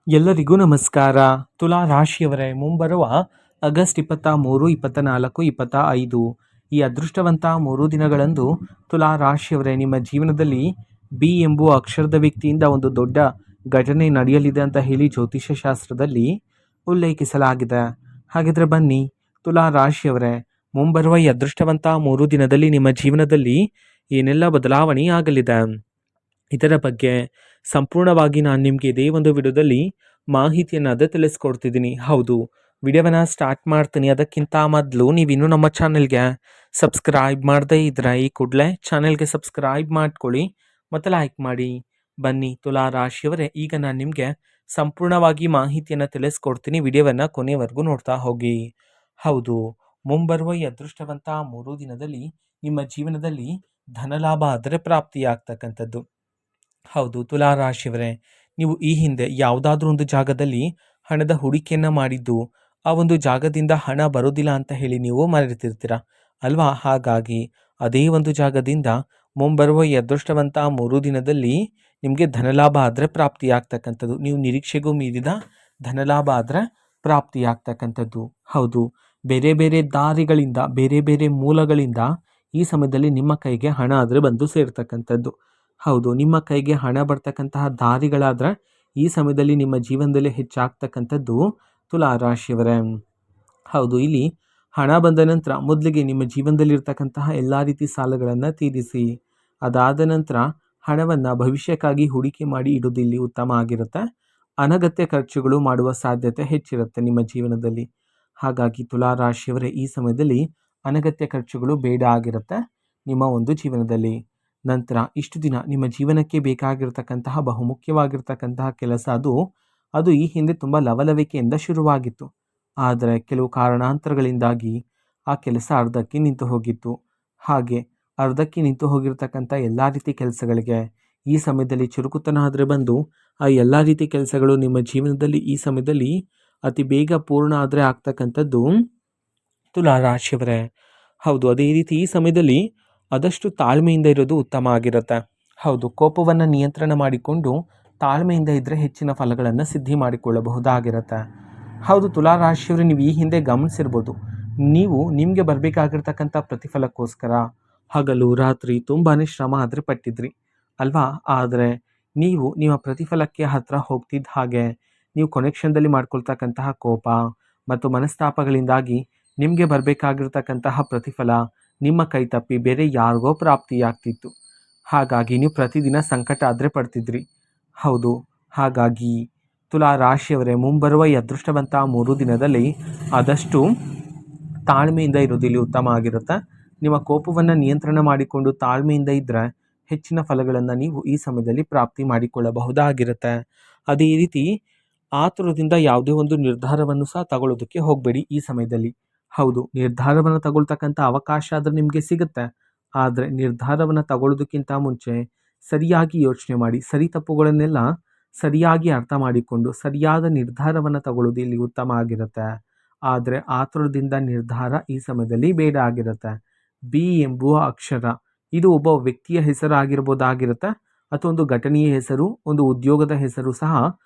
ಎಲ್ಲರಿಗೂ ನಮಸ್ಕಾರ. ತುಲಾ ರಾಶಿಯವರೇ, ಮುಂಬರುವ ಆಗಸ್ಟ್ 23, 24, 25 ಈ ಅದೃಷ್ಟವಂತ 3 ದಿನಗಳಂದು ತುಲಾ ರಾಶಿಯವರೇ, ನಿಮ್ಮ ಜೀವನದಲ್ಲಿ ಬಿ ಎಂಬುವ ಅಕ್ಷರದ ವ್ಯಕ್ತಿಯಿಂದ ಒಂದು ದೊಡ್ಡ ಘಟನೆ ನಡೆಯಲಿದೆ ಅಂತ ಹೇಳಿ ಜ್ಯೋತಿಷ್ಯ ಶಾಸ್ತ್ರದಲ್ಲಿ ಉಲ್ಲೇಖಿಸಲಾಗಿದೆ. ಹಾಗಿದ್ರೆ ಬನ್ನಿ, ತುಲಾ ರಾಶಿಯವರೇ, ಮುಂಬರುವ ಈ ಅದೃಷ್ಟವಂತ 3 ದಿನದಲ್ಲಿ ನಿಮ್ಮ ಜೀವನದಲ್ಲಿ ಏನೆಲ್ಲ ಬದಲಾವಣೆ ಆಗಲಿದೆ, ಇದರ ಬಗ್ಗೆ ಸಂಪೂರ್ಣವಾಗಿ ನಾನು ನಿಮಗೆ ಇದೇ ಒಂದು ವಿಡಿಯೋದಲ್ಲಿ ಮಾಹಿತಿಯನ್ನು ತಿಳಿಸ್ಕೊಡ್ತಿದ್ದೀನಿ. ಹೌದು, ವಿಡಿಯೋವನ್ನ ಸ್ಟಾರ್ಟ್ ಮಾಡ್ತೀನಿ. ಅದಕ್ಕಿಂತ ಮೊದಲು ನೀವಿನ್ನೂ ನಮ್ಮ ಚಾನೆಲ್ಗೆ ಸಬ್ಸ್ಕ್ರೈಬ್ ಮಾಡದೇ ಇದ್ರೆ ಈ ಕೂಡಲೇ ಚಾನೆಲ್ಗೆ ಸಬ್ಸ್ಕ್ರೈಬ್ ಮಾಡ್ಕೊಳ್ಳಿ ಮತ್ತು ಲೈಕ್ ಮಾಡಿ. ಬನ್ನಿ ತುಲಾ ರಾಶಿಯವರೇ, ಈಗ ನಾನು ನಿಮಗೆ ಸಂಪೂರ್ಣವಾಗಿ ಮಾಹಿತಿಯನ್ನು ತಿಳಿಸ್ಕೊಡ್ತೀನಿ. ವಿಡಿಯೋವನ್ನು ಕೊನೆಯವರೆಗೂ ನೋಡ್ತಾ ಹೋಗಿ. ಹೌದು, ಮುಂಬರುವ ಈ ಅದೃಷ್ಟವಂತ 3 ದಿನದಲ್ಲಿ ನಿಮ್ಮ ಜೀವನದಲ್ಲಿ ಧನಲಾಭ ಆದರೆ ಪ್ರಾಪ್ತಿಯಾಗ್ತಕ್ಕಂಥದ್ದು. ಹೌದು, ತುಲಾ ರಾಶಿಯವರೇ, ನೀವು ಈ ಹಿಂದೆ ಯಾವುದಾದ್ರೂ ಒಂದು ಜಾಗದಲ್ಲಿ ಹಣದ ಹೂಡಿಕೆಯನ್ನು ಮಾಡಿದ್ದು ಆ ಒಂದು ಜಾಗದಿಂದ ಹಣ ಬರೋದಿಲ್ಲ ಅಂತ ಹೇಳಿ ನೀವು ಮರೆತಿರ್ತೀರ ಅಲ್ವಾ? ಹಾಗಾಗಿ ಅದೇ ಒಂದು ಜಾಗದಿಂದ ಮುಂಬರುವ ಈ ಅದೃಷ್ಟವಂತ 3 ದಿನದಲ್ಲಿ ನಿಮಗೆ ಧನಲಾಭ ಆದರೆ ಪ್ರಾಪ್ತಿಯಾಗ್ತಕ್ಕಂಥದ್ದು. ನೀವು ನಿರೀಕ್ಷೆಗೂ ಮೀರಿದ ಧನಲಾಭ ಆದರೆ ಪ್ರಾಪ್ತಿಯಾಗ್ತಕ್ಕಂಥದ್ದು. ಹೌದು, ಬೇರೆ ಬೇರೆ ದಾರಿಗಳಿಂದ, ಬೇರೆ ಬೇರೆ ಮೂಲಗಳಿಂದ ಈ ಸಮಯದಲ್ಲಿ ನಿಮ್ಮ ಕೈಗೆ ಹಣ ಆದರೆ ಬಂದು ಸೇರ್ತಕ್ಕಂಥದ್ದು. ಹೌದು, ನಿಮ್ಮ ಕೈಗೆ ಹಣ ಬರ್ತಕ್ಕಂತಹ ದಾರಿಗಳಾದರೆ ಈ ಸಮಯದಲ್ಲಿ ನಿಮ್ಮ ಜೀವನದಲ್ಲಿ ಹೆಚ್ಚಾಗ್ತಕ್ಕಂಥದ್ದು ತುಲಾ ರಾಶಿಯವರೇ. ಹೌದು, ಇಲ್ಲಿ ಹಣ ಬಂದ ನಂತರ ಮೊದಲಿಗೆ ನಿಮ್ಮ ಜೀವನದಲ್ಲಿರ್ತಕ್ಕಂತಹ ಎಲ್ಲ ರೀತಿ ಸಾಲಗಳನ್ನು ತೀರಿಸಿ, ಅದಾದ ನಂತರ ಹಣವನ್ನು ಭವಿಷ್ಯಕ್ಕಾಗಿ ಹೂಡಿಕೆ ಮಾಡಿ ಇಡೋದು ಇಲ್ಲಿ ಉತ್ತಮ ಆಗಿರುತ್ತೆ. ಅನಗತ್ಯ ಖರ್ಚುಗಳು ಮಾಡುವ ಸಾಧ್ಯತೆ ಹೆಚ್ಚಿರುತ್ತೆ ನಿಮ್ಮ ಜೀವನದಲ್ಲಿ. ಹಾಗಾಗಿ ತುಲಾ ರಾಶಿಯವರೇ, ಈ ಸಮಯದಲ್ಲಿ ಅನಗತ್ಯ ಖರ್ಚುಗಳು ಬೇಡ ಆಗಿರುತ್ತೆ ನಿಮ್ಮ ಒಂದು ಜೀವನದಲ್ಲಿ. ನಂತರ ಇಷ್ಟು ದಿನ ನಿಮ್ಮ ಜೀವನಕ್ಕೆ ಬೇಕಾಗಿರ್ತಕ್ಕಂತಹ ಬಹುಮುಖ್ಯವಾಗಿರ್ತಕ್ಕಂತಹ ಕೆಲಸ ಅದು ಈ ಹಿಂದೆ ತುಂಬ ಲವಲವಿಕೆಯಿಂದ ಶುರುವಾಗಿತ್ತು. ಆದರೆ ಕೆಲವು ಕಾರಣಾಂತರಗಳಿಂದಾಗಿ ಆ ಕೆಲಸ ಅರ್ಧಕ್ಕೆ ನಿಂತು ಹೋಗಿತ್ತು. ಹಾಗೆ ಅರ್ಧಕ್ಕೆ ನಿಂತು ಹೋಗಿರ್ತಕ್ಕಂಥ ಎಲ್ಲ ರೀತಿ ಕೆಲಸಗಳಿಗೆ ಈ ಸಮಯದಲ್ಲಿ ಚುರುಕುತನ ಆದರೆ ಬಂದು ಆ ಎಲ್ಲ ರೀತಿ ಕೆಲಸಗಳು ನಿಮ್ಮ ಜೀವನದಲ್ಲಿ ಈ ಸಮಯದಲ್ಲಿ ಅತಿ ಬೇಗ ಪೂರ್ಣ ಆದರೆ ಆಗ್ತಕ್ಕಂಥದ್ದು ತುಲಾ ರಾಶಿಯವರೇ. ಹೌದು, ಅದೇ ರೀತಿ ಈ ಸಮಯದಲ್ಲಿ ಆದಷ್ಟು ತಾಳ್ಮೆಯಿಂದ ಇರೋದು ಉತ್ತಮ ಆಗಿರುತ್ತೆ. ಹೌದು, ಕೋಪವನ್ನು ನಿಯಂತ್ರಣ ಮಾಡಿಕೊಂಡು ತಾಳ್ಮೆಯಿಂದ ಇದ್ದರೆ ಹೆಚ್ಚಿನ ಫಲಗಳನ್ನು ಸಿದ್ಧಿ ಮಾಡಿಕೊಳ್ಳಬಹುದಾಗಿರುತ್ತೆ. ಹೌದು, ತುಲಾ ರಾಶಿಯವರು, ನೀವು ಈ ಹಿಂದೆ ಗಮನಿಸಿರ್ಬೋದು, ನೀವು ನಿಮಗೆ ಬರಬೇಕಾಗಿರ್ತಕ್ಕಂಥ ಪ್ರತಿಫಲಕ್ಕೋಸ್ಕರ ಹಗಲು ರಾತ್ರಿ ತುಂಬಾ ಶ್ರಮ ಆದರೆ ಪಟ್ಟಿದ್ರಿ ಅಲ್ವಾ? ಆದರೆ ನೀವು ನಿಮ್ಮ ಪ್ರತಿಫಲಕ್ಕೆ ಹತ್ತಿರ ಹೋಗ್ತಿದ್ದ ಹಾಗೆ ನೀವು ಕೊನೆಕ್ಷನ್ದಲ್ಲಿ ಮಾಡ್ಕೊಳ್ತಕ್ಕಂತಹ ಕೋಪ ಮತ್ತು ಮನಸ್ತಾಪಗಳಿಂದಾಗಿ ನಿಮಗೆ ಬರಬೇಕಾಗಿರ್ತಕ್ಕಂತಹ ಪ್ರತಿಫಲ ನಿಮ್ಮ ಕೈ ತಪ್ಪಿ ಬೇರೆ ಯಾರಿಗೋ ಪ್ರಾಪ್ತಿಯಾಗ್ತಿತ್ತು. ಹಾಗಾಗಿ ನೀವು ಪ್ರತಿದಿನ ಸಂಕಟ ಆದರೆ ಪಡ್ತಿದ್ರಿ. ಹೌದು, ಹಾಗಾಗಿ ತುಲಾ ರಾಶಿಯವರೇ, ಮುಂಬರುವ ಈ ಅದೃಷ್ಟವಂತ 3 ದಿನದಲ್ಲಿ ಆದಷ್ಟು ತಾಳ್ಮೆಯಿಂದ ಇರೋದಿಲ್ಲಿ ಉತ್ತಮ ಆಗಿರುತ್ತೆ. ನಿಮ್ಮ ಕೋಪವನ್ನು ನಿಯಂತ್ರಣ ಮಾಡಿಕೊಂಡು ತಾಳ್ಮೆಯಿಂದ ಇದ್ದರೆ ಹೆಚ್ಚಿನ ಫಲಗಳನ್ನು ನೀವು ಈ ಸಮಯದಲ್ಲಿ ಪ್ರಾಪ್ತಿ ಮಾಡಿಕೊಳ್ಳಬಹುದಾಗಿರುತ್ತೆ. ಅದೇ ರೀತಿ ಆತುರದಿಂದ ಯಾವುದೇ ಒಂದು ನಿರ್ಧಾರವನ್ನು ಸಹ ತಗೊಳ್ಳೋದಕ್ಕೆ ಹೋಗಬೇಡಿ ಈ ಸಮಯದಲ್ಲಿ. ಹೌದು, ನಿರ್ಧಾರವನ್ನು ತಗೊಳ್ತಕ್ಕಂಥ ಅವಕಾಶ ಆದರೆ ನಿಮಗೆ ಸಿಗುತ್ತೆ. ಆದರೆ ನಿರ್ಧಾರವನ್ನು ತಗೊಳ್ಳೋದಕ್ಕಿಂತ ಮುಂಚೆ ಸರಿಯಾಗಿ ಯೋಚನೆ ಮಾಡಿ, ಸರಿ ತಪ್ಪುಗಳನ್ನೆಲ್ಲ ಸರಿಯಾಗಿ ಅರ್ಥ ಮಾಡಿಕೊಂಡು ಸರಿಯಾದ ನಿರ್ಧಾರವನ್ನು ತಗೊಳ್ಳೋದು ಇಲ್ಲಿ ಉತ್ತಮ ಆಗಿರುತ್ತೆ. ಆದರೆ ಆತುರದಿಂದ ನಿರ್ಧಾರ ಈ ಸಮಯದಲ್ಲಿ ಬೇಡ ಆಗಿರುತ್ತೆ. ಬಿ ಎಂಬುವ ಅಕ್ಷರ, ಇದು ಒಬ್ಬ ವ್ಯಕ್ತಿಯ ಹೆಸರಾಗಿರ್ಬೋದಾಗಿರುತ್ತೆ ಅಥವಾ ಒಂದು ಘಟನೆಯ ಹೆಸರು, ಒಂದು ಉದ್ಯೋಗದ ಹೆಸರು ಸಹ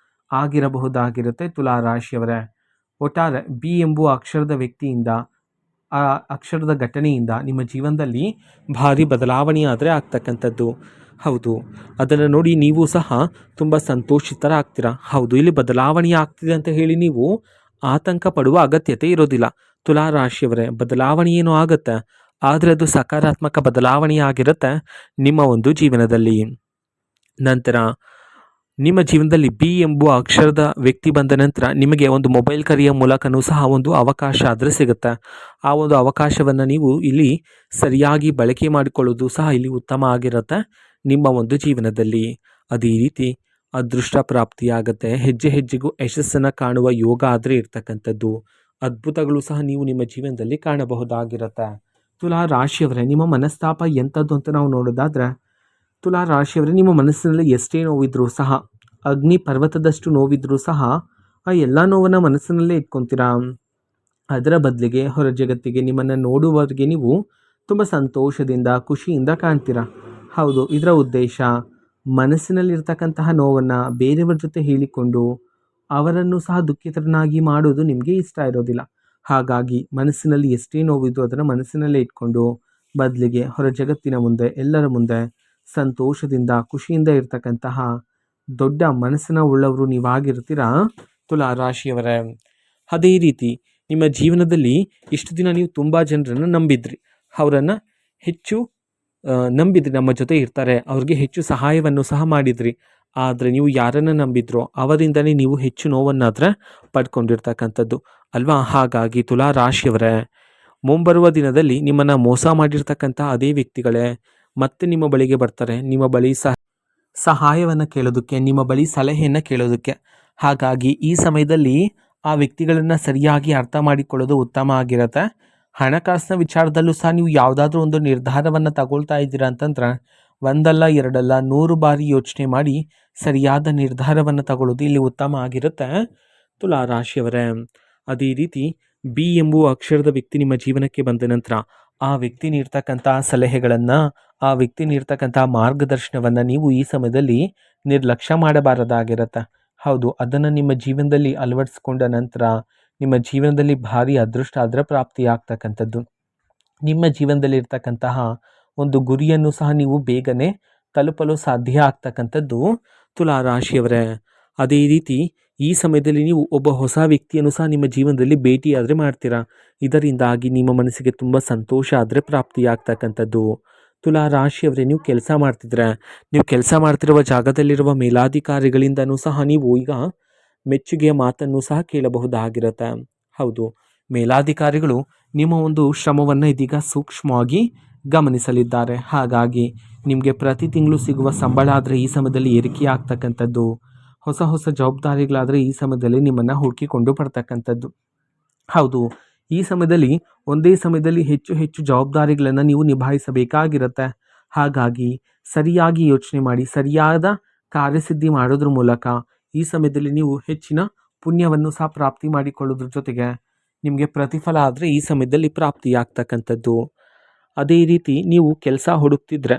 ಆಗಿರಬಹುದಾಗಿರುತ್ತೆ ತುಲಾ ರಾಶಿಯವರೇ. ಒಟ್ಟಾರೆ ಬಿ ಎಂಬುವ ಅಕ್ಷರದ ವ್ಯಕ್ತಿಯಿಂದ, ಆ ಅಕ್ಷರದ ಘಟನೆಯಿಂದ ನಿಮ್ಮ ಜೀವನದಲ್ಲಿ ಭಾರಿ ಬದಲಾವಣೆ ಆದರೆ ಆಗ್ತಕ್ಕಂಥದ್ದು. ಹೌದು, ಅದನ್ನು ನೋಡಿ ನೀವು ಸಹ ತುಂಬ ಸಂತೋಷಿತರಾಗ್ತೀರ. ಹೌದು, ಇಲ್ಲಿ ಬದಲಾವಣೆ ಆಗ್ತಿದೆ ಅಂತ ಹೇಳಿ ನೀವು ಆತಂಕ ಪಡುವ ಅಗತ್ಯತೆ ಇರೋದಿಲ್ಲ ತುಲಾ ರಾಶಿಯವರೇ. ಬದಲಾವಣೆ ಏನೋ ಆಗುತ್ತೆ, ಆದರೆ ಅದು ಸಕಾರಾತ್ಮಕ ಬದಲಾವಣೆ ಆಗಿರುತ್ತೆ ನಿಮ್ಮ ಒಂದು ಜೀವನದಲ್ಲಿ. ನಂತರ ನಿಮ್ಮ ಜೀವನದಲ್ಲಿ ಬಿ ಎಂಬುವ ಅಕ್ಷರದ ವ್ಯಕ್ತಿ ಬಂದ ನಂತರ ನಿಮಗೆ ಒಂದು ಮೊಬೈಲ್ ಕರೆಯ ಮೂಲಕನೂ ಸಹ ಒಂದು ಅವಕಾಶ ಆದರೆ ಸಿಗುತ್ತೆ. ಆ ಒಂದು ಅವಕಾಶವನ್ನು ನೀವು ಇಲ್ಲಿ ಸರಿಯಾಗಿ ಬಳಕೆ ಮಾಡಿಕೊಳ್ಳೋದು ಸಹ ಇಲ್ಲಿ ಉತ್ತಮ ಆಗಿರುತ್ತೆ ನಿಮ್ಮ ಒಂದು ಜೀವನದಲ್ಲಿ. ಅದೇ ರೀತಿ ಅದೃಷ್ಟ ಪ್ರಾಪ್ತಿಯಾಗುತ್ತೆ. ಹೆಜ್ಜೆ ಹೆಜ್ಜೆಗೂ ಯಶಸ್ಸನ್ನು ಕಾಣುವ ಯೋಗ ಆದರೆ ಇರ್ತಕ್ಕಂಥದ್ದು. ಅದ್ಭುತಗಳು ಸಹ ನೀವು ನಿಮ್ಮ ಜೀವನದಲ್ಲಿ ಕಾಣಬಹುದಾಗಿರುತ್ತೆ. ತುಲಾ ರಾಶಿಯವರೇ, ನಿಮ್ಮ ಮನಸ್ತಾಪ ಎಂಥದ್ದು ಅಂತ ನಾವು ನೋಡೋದಾದ್ರೆ, ತುಲಾ ರಾಶಿಯವರೇ, ನಿಮ್ಮ ಮನಸ್ಸಿನಲ್ಲಿ ಎಷ್ಟೇ ನೋವಿದ್ರೂ ಸಹ, ಅಗ್ನಿ ಪರ್ವತದಷ್ಟು ನೋವಿದ್ರೂ ಸಹ ಆ ಎಲ್ಲ ನೋವನ್ನು ಮನಸ್ಸಿನಲ್ಲೇ ಇಟ್ಕೊತೀರಾ. ಅದರ ಬದಲಿಗೆ ಹೊರ ಜಗತ್ತಿಗೆ ನಿಮ್ಮನ್ನು ನೋಡುವವರೆಗೆ ನೀವು ತುಂಬ ಸಂತೋಷದಿಂದ ಖುಷಿಯಿಂದ ಕಾಣ್ತೀರಾ. ಹೌದು, ಇದರ ಉದ್ದೇಶ ಮನಸ್ಸಿನಲ್ಲಿರ್ತಕ್ಕಂತಹ ನೋವನ್ನು ಬೇರೆಯವ್ರ ಜೊತೆ ಹೇಳಿಕೊಂಡು ಅವರನ್ನು ಸಹ ದುಃಖಿತರನ್ನಾಗಿ ಮಾಡುವುದು ನಿಮಗೆ ಇಷ್ಟ ಇರೋದಿಲ್ಲ. ಹಾಗಾಗಿ ಮನಸ್ಸಿನಲ್ಲಿ ಎಷ್ಟೇ ನೋವಿದ್ದು ಅದನ್ನು ಮನಸ್ಸಿನಲ್ಲೇ ಇಟ್ಕೊಂಡು ಬದಲಿಗೆ ಹೊರ ಜಗತ್ತಿನ ಮುಂದೆ ಎಲ್ಲರ ಮುಂದೆ ಸಂತೋಷದಿಂದ ಖುಷಿಯಿಂದ ಇರ್ತಕ್ಕಂತಹ ದೊಡ್ಡ ಮನಸ್ಸಿನ ಉಳ್ಳವರು ನೀವಾಗಿರ್ತೀರಾ ತುಲಾ ರಾಶಿಯವರೇ. ಅದೇ ರೀತಿ ನಿಮ್ಮ ಜೀವನದಲ್ಲಿ ಇಷ್ಟು ದಿನ ನೀವು ತುಂಬ ಜನರನ್ನು ನಂಬಿದ್ರಿ, ಅವರನ್ನು ಹೆಚ್ಚು ನಂಬಿದ್ರಿ, ನಮ್ಮ ಜೊತೆ ಇರ್ತಾರೆ, ಅವ್ರಿಗೆ ಹೆಚ್ಚು ಸಹಾಯವನ್ನು ಸಹ ಮಾಡಿದ್ರಿ. ಆದರೆ ನೀವು ಯಾರನ್ನು ನಂಬಿದ್ರೋ ಅವರಿಂದಲೇ ನೀವು ಹೆಚ್ಚು ನೋವನ್ನಾದರೆ ಪಡ್ಕೊಂಡಿರ್ತಕ್ಕಂಥದ್ದು ಅಲ್ವಾ. ಹಾಗಾಗಿ ತುಲಾ ರಾಶಿಯವರೇ, ಮುಂಬರುವ ದಿನದಲ್ಲಿ ನಿಮ್ಮನ್ನು ಮೋಸ ಮಾಡಿರ್ತಕ್ಕಂಥ ಅದೇ ವ್ಯಕ್ತಿಗಳೇ ಮತ್ತೆ ನಿಮ್ಮ ಬಳಿಗೆ ಬರ್ತಾರೆ, ನಿಮ್ಮ ಬಳಿ ಸಹಾಯವನ್ನು ಕೇಳೋದಕ್ಕೆ, ನಿಮ್ಮ ಬಳಿ ಸಲಹೆಯನ್ನು ಕೇಳೋದಕ್ಕೆ. ಹಾಗಾಗಿ ಈ ಸಮಯದಲ್ಲಿ ಆ ವ್ಯಕ್ತಿಗಳನ್ನು ಸರಿಯಾಗಿ ಅರ್ಥ ಮಾಡಿಕೊಳ್ಳೋದು ಉತ್ತಮ ಆಗಿರುತ್ತೆ. ಹಣಕಾಸಿನ ವಿಚಾರದಲ್ಲೂ ಸಹ ನೀವು ಯಾವುದಾದ್ರೂ ಒಂದು ನಿರ್ಧಾರವನ್ನು ತಗೊಳ್ತಾ ಇದ್ದೀರಾ ಅಂತಂದ್ರೆ ಒಂದಲ್ಲ ಎರಡಲ್ಲ 100 ಬಾರಿ ಯೋಚನೆ ಮಾಡಿ ಸರಿಯಾದ ನಿರ್ಧಾರವನ್ನು ತಗೊಳ್ಳೋದು ಇಲ್ಲಿ ಉತ್ತಮ ಆಗಿರುತ್ತೆ ತುಲಾ ರಾಶಿಯವರೇ. ಅದೇ ರೀತಿ ಬಿ ಎಂಬುವ ಅಕ್ಷರದ ವ್ಯಕ್ತಿ ನಿಮ್ಮ ಜೀವನಕ್ಕೆ ಬಂದ ನಂತರ ಆ ವ್ಯಕ್ತಿ ನೀಡ್ತಕ್ಕಂಥ ಸಲಹೆಗಳನ್ನು, ಆ ವ್ಯಕ್ತಿ ನೀಡ್ತಕ್ಕಂಥ ಮಾರ್ಗದರ್ಶನವನ್ನು ನೀವು ಈ ಸಮಯದಲ್ಲಿ ನಿರ್ಲಕ್ಷ್ಯ ಮಾಡಬಾರದಾಗಿರುತ್ತೆ. ಹೌದು, ಅದನ್ನು ನಿಮ್ಮ ಜೀವನದಲ್ಲಿ ಅಳವಡಿಸ್ಕೊಂಡ ನಂತರ ನಿಮ್ಮ ಜೀವನದಲ್ಲಿ ಭಾರಿ ಅದೃಷ್ಟ ಅದರ ಪ್ರಾಪ್ತಿಯಾಗ್ತಕ್ಕಂಥದ್ದು. ನಿಮ್ಮ ಜೀವನದಲ್ಲಿ ಇರ್ತಕ್ಕಂತಹ ಒಂದು ಗುರಿಯನ್ನು ಸಹ ನೀವು ಬೇಗನೆ ತಲುಪಲು ಸಾಧ್ಯ ಆಗ್ತಕ್ಕಂಥದ್ದು ತುಲಾ ರಾಶಿಯವರೇ. ಅದೇ ರೀತಿ ಈ ಸಮಯದಲ್ಲಿ ನೀವು ಒಬ್ಬ ಹೊಸ ವ್ಯಕ್ತಿಯನ್ನು ಸಹ ನಿಮ್ಮ ಜೀವನದಲ್ಲಿ ಭೇಟಿಯಾದರೆ ಮಾಡ್ತೀರಾ. ಇದರಿಂದಾಗಿ ನಿಮ್ಮ ಮನಸ್ಸಿಗೆ ತುಂಬ ಸಂತೋಷ ಆದರೆ ಪ್ರಾಪ್ತಿಯಾಗ್ತಕ್ಕಂಥದ್ದು. ತುಲಾ ರಾಶಿಯವರೇ, ನೀವು ಕೆಲಸ ಮಾಡ್ತಿದ್ರೆ, ನೀವು ಕೆಲಸ ಮಾಡ್ತಿರುವ ಜಾಗದಲ್ಲಿರುವ ಮೇಲಾಧಿಕಾರಿಗಳಿಂದನೂ ಸಹ ನೀವು ಈಗ ಮೆಚ್ಚುಗೆಯ ಮಾತನ್ನು ಸಹ ಕೇಳಬಹುದಾಗಿರುತ್ತೆ. ಹೌದು, ಮೇಲಾಧಿಕಾರಿಗಳು ನಿಮ್ಮ ಒಂದು ಶ್ರಮವನ್ನು ಇದೀಗ ಸೂಕ್ಷ್ಮವಾಗಿ ಗಮನಿಸಲಿದ್ದಾರೆ. ಹಾಗಾಗಿ ನಿಮಗೆ ಪ್ರತಿ ತಿಂಗಳು ಸಿಗುವ ಸಂಬಳ ಆದರೆ ಈ ಸಮಯದಲ್ಲಿ ಏರಿಕೆ ಆಗ್ತಕ್ಕಂಥದ್ದು, ಹೊಸ ಹೊಸ ಜವಾಬ್ದಾರಿಗಳಾದರೆ ಈ ಸಮಯದಲ್ಲಿ ನಿಮ್ಮನ್ನು ಹುಡುಕಿಕೊಂಡು ಬರ್ತಕ್ಕಂಥದ್ದು. ಹೌದು, ಈ ಸಮಯದಲ್ಲಿ ಒಂದೇ ಸಮಯದಲ್ಲಿ ಹೆಚ್ಚು ಹೆಚ್ಚು ಜವಾಬ್ದಾರಿಗಳನ್ನು ನೀವು ನಿಭಾಯಿಸಬೇಕಾಗಿರುತ್ತೆ. ಹಾಗಾಗಿ ಸರಿಯಾಗಿ ಯೋಚನೆ ಮಾಡಿ, ಸರಿಯಾದ ಕಾರ್ಯಸಿದ್ಧಿ ಮಾಡೋದ್ರ ಮೂಲಕ ಈ ಸಮಯದಲ್ಲಿ ನೀವು ಹೆಚ್ಚಿನ ಪುಣ್ಯವನ್ನು ಸಹ ಪ್ರಾಪ್ತಿ ಮಾಡಿಕೊಳ್ಳೋದ್ರ ಜೊತೆಗೆ ನಿಮಗೆ ಪ್ರತಿಫಲ ಆದರೆ ಈ ಸಮಯದಲ್ಲಿ ಪ್ರಾಪ್ತಿಯಾಗ್ತಕ್ಕಂಥದ್ದು. ಅದೇ ರೀತಿ ನೀವು ಕೆಲಸ ಹುಡುಕ್ತಿದ್ರೆ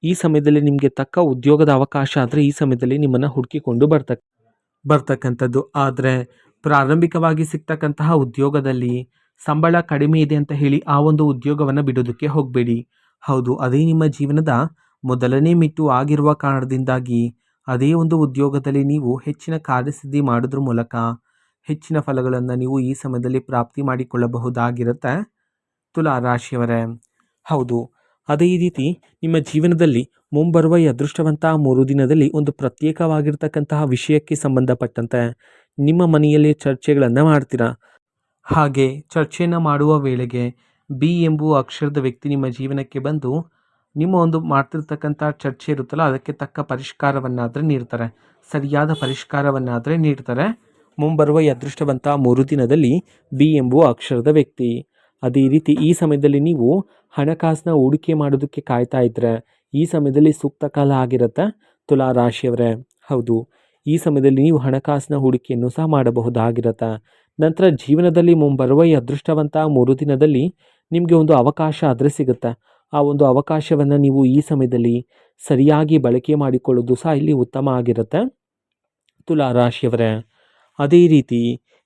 ಈ ಸಮಯದಲ್ಲಿ ನಿಮಗೆ ತಕ್ಕ ಉದ್ಯೋಗದ ಅವಕಾಶ ಆದರೆ ಈ ಸಮಯದಲ್ಲಿ ನಿಮ್ಮನ್ನು ಹುಡುಕಿಕೊಂಡು ಬರ್ತಕ್ಕಂಥದ್ದು. ಆದರೆ ಪ್ರಾರಂಭಿಕವಾಗಿ ಸಿಗ್ತಕ್ಕಂತಹ ಉದ್ಯೋಗದಲ್ಲಿ ಸಂಬಳ ಕಡಿಮೆ ಇದೆ ಅಂತ ಹೇಳಿ ಆ ಒಂದು ಉದ್ಯೋಗವನ್ನು ಬಿಡೋದಕ್ಕೆ ಹೋಗಬೇಡಿ. ಹೌದು, ಅದೇ ನಿಮ್ಮ ಜೀವನದ ಮೊದಲನೇ ಮೆಟ್ಟು ಆಗಿರುವ ಕಾರಣದಿಂದಾಗಿ ಅದೇ ಒಂದು ಉದ್ಯೋಗದಲ್ಲಿ ನೀವು ಹೆಚ್ಚಿನ ಕಾರ್ಯಸಿದ್ಧಿ ಮಾಡೋದ್ರ ಮೂಲಕ ಹೆಚ್ಚಿನ ಫಲಗಳನ್ನು ನೀವು ಈ ಸಮಯದಲ್ಲಿ ಪ್ರಾಪ್ತಿ ಮಾಡಿಕೊಳ್ಳಬಹುದಾಗಿರುತ್ತೆ ತುಲಾ ರಾಶಿಯವರೇ. ಹೌದು, ಅದೇ ರೀತಿ ನಿಮ್ಮ ಜೀವನದಲ್ಲಿ ಮುಂಬರುವ ಈ ಅದೃಷ್ಟವಂತ 3 ದಿನದಲ್ಲಿ ಒಂದು ಪ್ರತ್ಯೇಕವಾಗಿರ್ತಕ್ಕಂತಹ ವಿಷಯಕ್ಕೆ ಸಂಬಂಧಪಟ್ಟಂತೆ ನಿಮ್ಮ ಮನೆಯಲ್ಲಿ ಚರ್ಚೆಗಳನ್ನು ಮಾಡ್ತೀರಾ. ಹಾಗೆ ಚರ್ಚೆಯನ್ನು ಮಾಡುವ ವೇಳೆಗೆ ಬಿ ಎಂಬುವ ಅಕ್ಷರದ ವ್ಯಕ್ತಿ ನಿಮ್ಮ ಜೀವನಕ್ಕೆ ಬಂದು ನಿಮ್ಮ ಒಂದು ಮಾಡ್ತಿರ್ತಕ್ಕಂಥ ಚರ್ಚೆ ಇರುತ್ತಲ್ಲ ಅದಕ್ಕೆ ತಕ್ಕ ಪರಿಷ್ಕಾರವನ್ನಾದರೆ ನೀಡ್ತಾರೆ, ಸರಿಯಾದ ಪರಿಷ್ಕಾರವನ್ನಾದರೆ ನೀಡ್ತಾರೆ ಮುಂಬರುವ ಈ ಅದೃಷ್ಟವಂತ 3 ದಿನದಲ್ಲಿ ಬಿ ಎಂಬುವ ಅಕ್ಷರದ ವ್ಯಕ್ತಿ. ಅದೇ ರೀತಿ ಈ ಸಮಯದಲ್ಲಿ ನೀವು ಹಣಕಾಸಿನ ಹೂಡಿಕೆ ಮಾಡೋದಕ್ಕೆ ಕಾಯ್ತಾ ಇದ್ದರೆ ಈ ಸಮಯದಲ್ಲಿ ಸೂಕ್ತ ಕಾಲ ಆಗಿರುತ್ತೆ ತುಲಾ ರಾಶಿಯವರೇ. ಹೌದು, ಈ ಸಮಯದಲ್ಲಿ ನೀವು ಹಣಕಾಸಿನ ಹೂಡಿಕೆಯನ್ನು ಸಹ ಮಾಡಬಹುದಾಗಿರುತ್ತೆ. ನಂತರ ಜೀವನದಲ್ಲಿ ಮುಂಬರುವ ಈ ಅದೃಷ್ಟವಂತ 3 ದಿನದಲ್ಲಿ ನಿಮಗೆ ಒಂದು ಅವಕಾಶ ಆದರೆ ಸಿಗುತ್ತೆ. ಆ ಒಂದು ಅವಕಾಶವನ್ನು ನೀವು ಈ ಸಮಯದಲ್ಲಿ ಸರಿಯಾಗಿ ಬಳಕೆ ಮಾಡಿಕೊಳ್ಳೋದು ಸಹ ಇಲ್ಲಿ ಉತ್ತಮ ಆಗಿರುತ್ತೆ ತುಲಾ ರಾಶಿಯವರೇ. ಅದೇ ರೀತಿ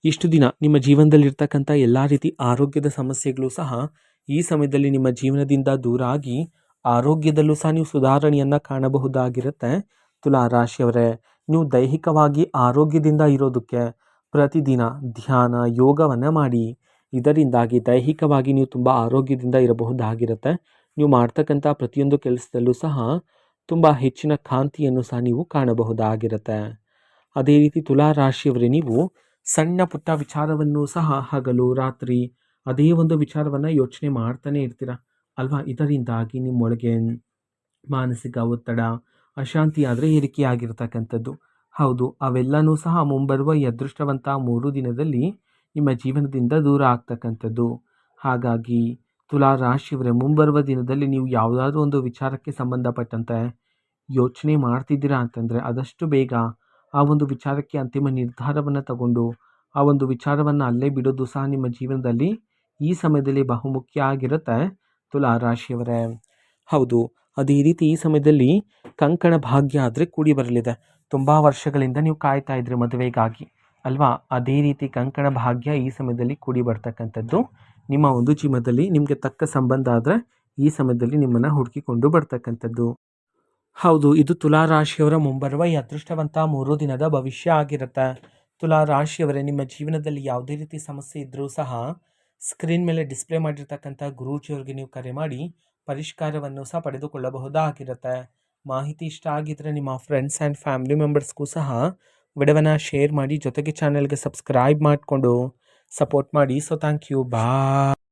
ಇಷ್ಟು ದಿನ ನಿಮ್ಮ ಜೀವನದಲ್ಲಿರ್ತಕ್ಕಂಥ ಎಲ್ಲ ರೀತಿ ಆರೋಗ್ಯದ ಸಮಸ್ಯೆಗಳು ಸಹ ಈ ಸಮಯದಲ್ಲಿ ನಿಮ್ಮ ಜೀವನದಿಂದ ದೂರ ಆಗಿ ಆರೋಗ್ಯದಲ್ಲೂ ಸಹ ನೀವು ಸುಧಾರಣೆಯನ್ನು ಕಾಣಬಹುದಾಗಿರುತ್ತೆ ತುಲಾ ರಾಶಿಯವರೇ. ನೀವು ದೈಹಿಕವಾಗಿ ಆರೋಗ್ಯದಿಂದ ಇರೋದಕ್ಕೆ ಪ್ರತಿದಿನ ಧ್ಯಾನ ಯೋಗವನ್ನು ಮಾಡಿ. ಇದರಿಂದಾಗಿ ದೈಹಿಕವಾಗಿ ನೀವು ತುಂಬ ಆರೋಗ್ಯದಿಂದ ಇರಬಹುದಾಗಿರುತ್ತೆ. ನೀವು ಮಾಡ್ತಕ್ಕಂಥ ಪ್ರತಿಯೊಂದು ಕೆಲಸದಲ್ಲೂ ಸಹ ತುಂಬ ಹೆಚ್ಚಿನ ಕಾಂತಿಯನ್ನು ಸಹ ನೀವು ಕಾಣಬಹುದಾಗಿರುತ್ತೆ. ಅದೇ ರೀತಿ ತುಲಾ ರಾಶಿಯವರೇ, ನೀವು ಸಣ್ಣ ಪುಟ್ಟ ವಿಚಾರವನ್ನು ಸಹ ಹಗಲು ರಾತ್ರಿ ಅದೇ ಒಂದು ವಿಚಾರವನ್ನು ಯೋಚನೆ ಮಾಡ್ತಾನೆ ಇರ್ತೀರ ಅಲ್ವಾ. ಇದರಿಂದಾಗಿ ನಿಮ್ಮೊಳಗೆ ಮಾನಸಿಕ ಒತ್ತಡ ಅಶಾಂತಿ ಆದರೆ ಏರಿಕೆಯಾಗಿರ್ತಕ್ಕಂಥದ್ದು. ಹೌದು, ಅವೆಲ್ಲನೂ ಸಹ ಮುಂಬರುವ ಈ ಅದೃಷ್ಟವಂತ 3 ದಿನದಲ್ಲಿ ನಿಮ್ಮ ಜೀವನದಿಂದ ದೂರ ಆಗ್ತಕ್ಕಂಥದ್ದು. ಹಾಗಾಗಿ ತುಲಾ ರಾಶಿಯವರೇ, ಮುಂಬರುವ ದಿನದಲ್ಲಿ ನೀವು ಯಾವುದಾದ್ರೂ ಒಂದು ವಿಚಾರಕ್ಕೆ ಸಂಬಂಧಪಟ್ಟಂತೆ ಯೋಚನೆ ಮಾಡ್ತಿದ್ದೀರಾ ಅಂತಂದರೆ ಆದಷ್ಟು ಬೇಗ ಆ ಒಂದು ವಿಚಾರಕ್ಕೆ ಅಂತಿಮ ನಿರ್ಧಾರವನ್ನು ತಗೊಂಡು ಆ ಒಂದು ವಿಚಾರವನ್ನು ಅಲ್ಲೇ ಬಿಡೋದು ಸಹ ನಿಮ್ಮ ಜೀವನದಲ್ಲಿ ಈ ಸಮಯದಲ್ಲಿ ಬಹುಮುಖ್ಯ ಆಗಿರುತ್ತೆ ತುಲಾ ರಾಶಿಯವರೇ. ಹೌದು, ಅದೇ ರೀತಿ ಈ ಸಮಯದಲ್ಲಿ ಕಂಕಣ ಭಾಗ್ಯ ಆದರೆ ಕೂಡಿ ಬರಲಿದೆ. ತುಂಬ ವರ್ಷಗಳಿಂದ ನೀವು ಕಾಯ್ತಾ ಇದ್ರಿ ಮದುವೆಗಾಗಿ, ಅಲ್ವಾ? ಅದೇ ರೀತಿ ಕಂಕಣ ಭಾಗ್ಯ ಈ ಸಮಯದಲ್ಲಿ ಕೂಡಿ ಬರ್ತಕ್ಕಂಥದ್ದು. ನಿಮ್ಮ ಒಂದು ಜೀವನದಲ್ಲಿ ನಿಮಗೆ ತಕ್ಕ ಸಂಬಂಧ ಆದರೆ ಈ ಸಮಯದಲ್ಲಿ ನಿಮ್ಮನ್ನು ಹುಡುಕಿಕೊಂಡು ಬರ್ತಕ್ಕಂಥದ್ದು. ಹೌದು, ಇದು ತುಲಾ ರಾಶಿಯವರ ಮುಂಬರುವ ಈ ಅದೃಷ್ಟವಂತ 3 ದಿನದ ಭವಿಷ್ಯ ಆಗಿರುತ್ತೆ. ತುಲಾ ರಾಶಿಯವರೇ, ನಿಮ್ಮ ಜೀವನದಲ್ಲಿ ಯಾವುದೇ ರೀತಿ ಸಮಸ್ಯೆ ಇದ್ದರೂ ಸಹ ಸ್ಕ್ರೀನ್ ಮೇಲೆ ಡಿಸ್ಪ್ಲೇ ಮಾಡಿರ್ತಕ್ಕಂಥ ಗುರೂಜಿಯವರಿಗೆ ನೀವು ಕರೆ ಮಾಡಿ ಪರಿಷ್ಕಾರವನ್ನು ಸಹ ಪಡೆದುಕೊಳ್ಳಬಹುದಾಗಿರುತ್ತೆ. ಮಾಹಿತಿ ಇಷ್ಟ ಆಗಿದ್ರೆ ನಿಮ್ಮ ಫ್ರೆಂಡ್ಸ್ ಆ್ಯಂಡ್ ಫ್ಯಾಮಿಲಿ ಮೆಂಬರ್ಸ್ಗೂ ಸಹ ವಿಡಿಯೋವನ್ನು ಶೇರ್ ಮಾಡಿ, ಜೊತೆಗೆ ಚಾನಲ್ಗೆ ಸಬ್ಸ್ಕ್ರೈಬ್ ಮಾಡಿಕೊಂಡು ಸಪೋರ್ಟ್ ಮಾಡಿ. So thank you, bye.